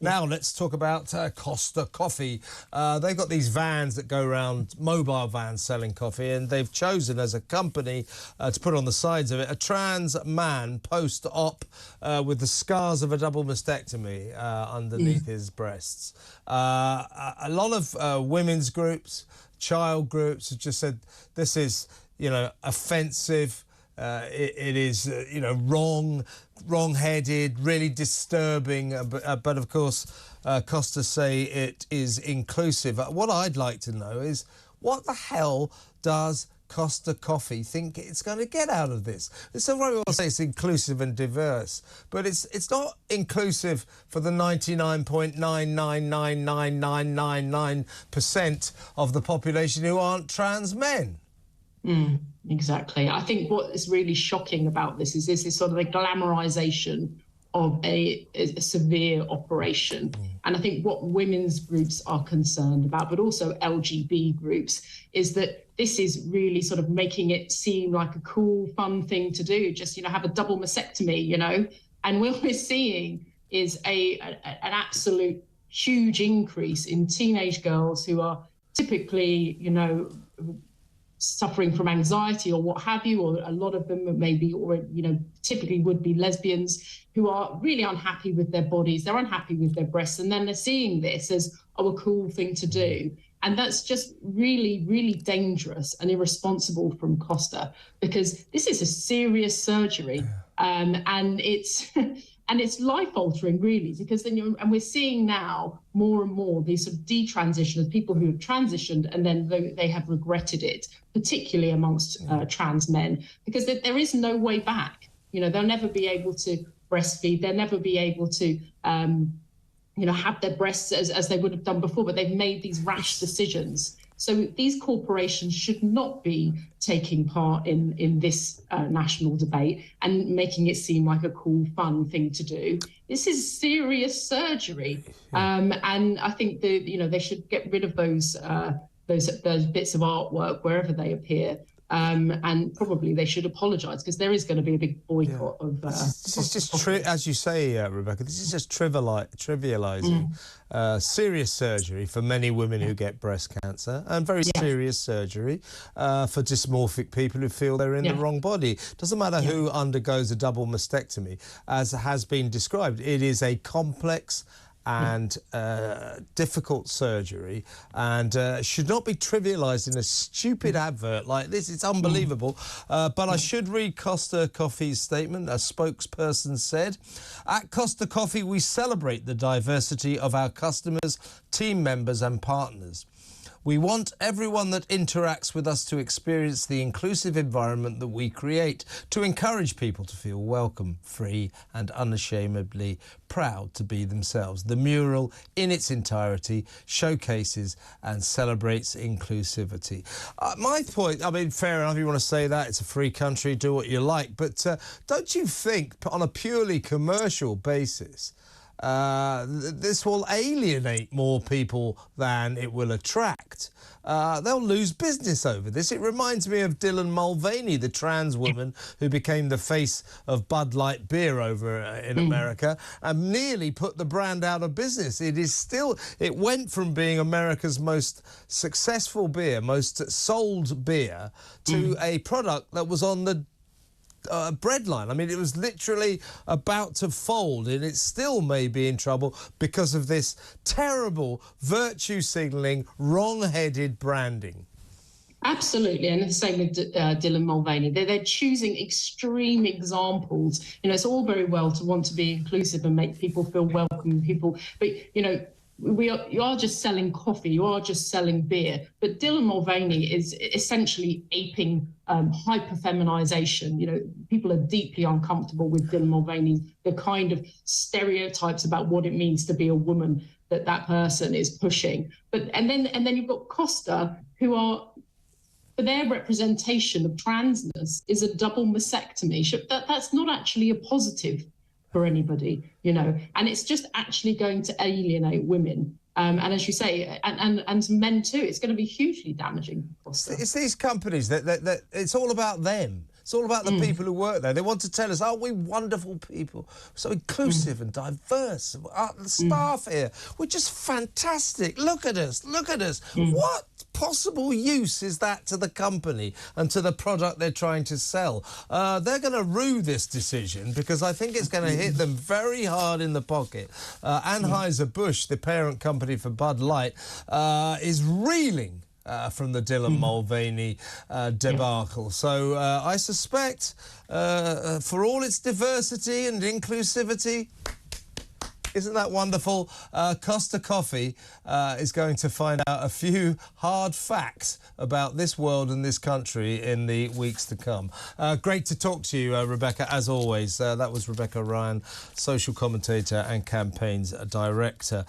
Now let's talk about Costa Coffee. They've got these vans that go around, mobile vans selling coffee, and they've chosen as a company to put on the sides of it a trans man post-op with the scars of a double mastectomy underneath his breasts. A lot of women's groups, child groups have just said this is, offensive. It is, wrong-headed, really disturbing. But of course, Costa say it is inclusive. What I'd like to know is what the hell does Costa Coffee think it's going to get out of this? It's all right, we'll say it's inclusive and diverse, but it's not inclusive for the 99.9999999% of the population who aren't trans men. Exactly. I think what is really shocking about this is sort of the glamorization of a severe operation. And I think what women's groups are concerned about, but also LGB groups, is that this is really sort of making it seem like a cool, fun thing to do, just, have a double mastectomy, And what we're seeing is an absolute huge increase in teenage girls who are typically, suffering from anxiety or what have you, or a lot of them maybe, or typically would be lesbians who are really unhappy with their bodies, they're unhappy with their breasts, and then they're seeing this as a cool thing to do. And that's just really, really dangerous and irresponsible from Costa, because this is a serious surgery, and it's and it's life-altering, really, because then and we're seeing now more and more these sort of detransitioners, people who have transitioned and then they have regretted it, particularly amongst trans men, because there is no way back. They'll never be able to breastfeed, they'll never be able to have their breasts as they would have done before, but they've made these rash decisions. So these corporations should not be taking part in this national debate and making it seem like a cool, fun thing to do. This is serious surgery, and I think they should get rid of those bits of artwork wherever they appear. And probably they should apologise, because there is going to be a big boycott of. This is just, as you say, Rebecca. This is just trivialising serious surgery for many women who get breast cancer, and very serious surgery for dysmorphic people who feel they're in the wrong body. Doesn't matter who undergoes a double mastectomy, as has been described. It is a complex and difficult surgery, and should not be trivialised in a stupid advert like this. It's unbelievable. But I should read Costa Coffee's statement. A spokesperson said, "At Costa Coffee, we celebrate the diversity of our customers, team members and partners. We want everyone that interacts with us to experience the inclusive environment that we create, to encourage people to feel welcome, free and unashamedly proud to be themselves. The mural in its entirety showcases and celebrates inclusivity." My point, fair enough, you want to say that, it's a free country, do what you like, but don't you think on a purely commercial basis, this will alienate more people than it will attract? They'll lose business over this. It reminds me of Dylan Mulvaney, the trans woman who became the face of Bud Light beer over in America and nearly put the brand out of business. It went from being America's most successful beer, most sold beer, to a product that was on the breadline. It was literally about to fold, and it still may be in trouble because of this terrible virtue signalling, wrong-headed branding. Absolutely, and the same with Dylan Mulvaney. They're choosing extreme examples. It's all very well to want to be inclusive and make people feel welcome, but you are just selling coffee, you are just selling beer. But Dylan Mulvaney is essentially aping hyperfeminization. People are deeply uncomfortable with Dylan Mulvaney, the kind of stereotypes about what it means to be a woman that person is pushing. And then you've got Costa, who are, for their representation of transness is a double mastectomy. That's not actually a positive for anybody, and it's just actually going to alienate women. And as you say, and men too, it's going to be hugely damaging. It's these companies that it's all about them. It's all about the people who work there. They want to tell us, aren't we wonderful people? So inclusive and diverse. The staff here, we're just fantastic. Look at us, look at us. What possible use is that to the company and to the product they're trying to sell? They're going to rue this decision because I think it's going to hit them very hard in the pocket. Anheuser-Busch, the parent company for Bud Light, is reeling from the Dylan Mulvaney debacle. So I suspect for all its diversity and inclusivity, isn't that wonderful? Costa Coffee is going to find out a few hard facts about this world and this country in the weeks to come. Great to talk to you, Rebecca, as always. That was Rebecca Ryan, social commentator and campaigns director.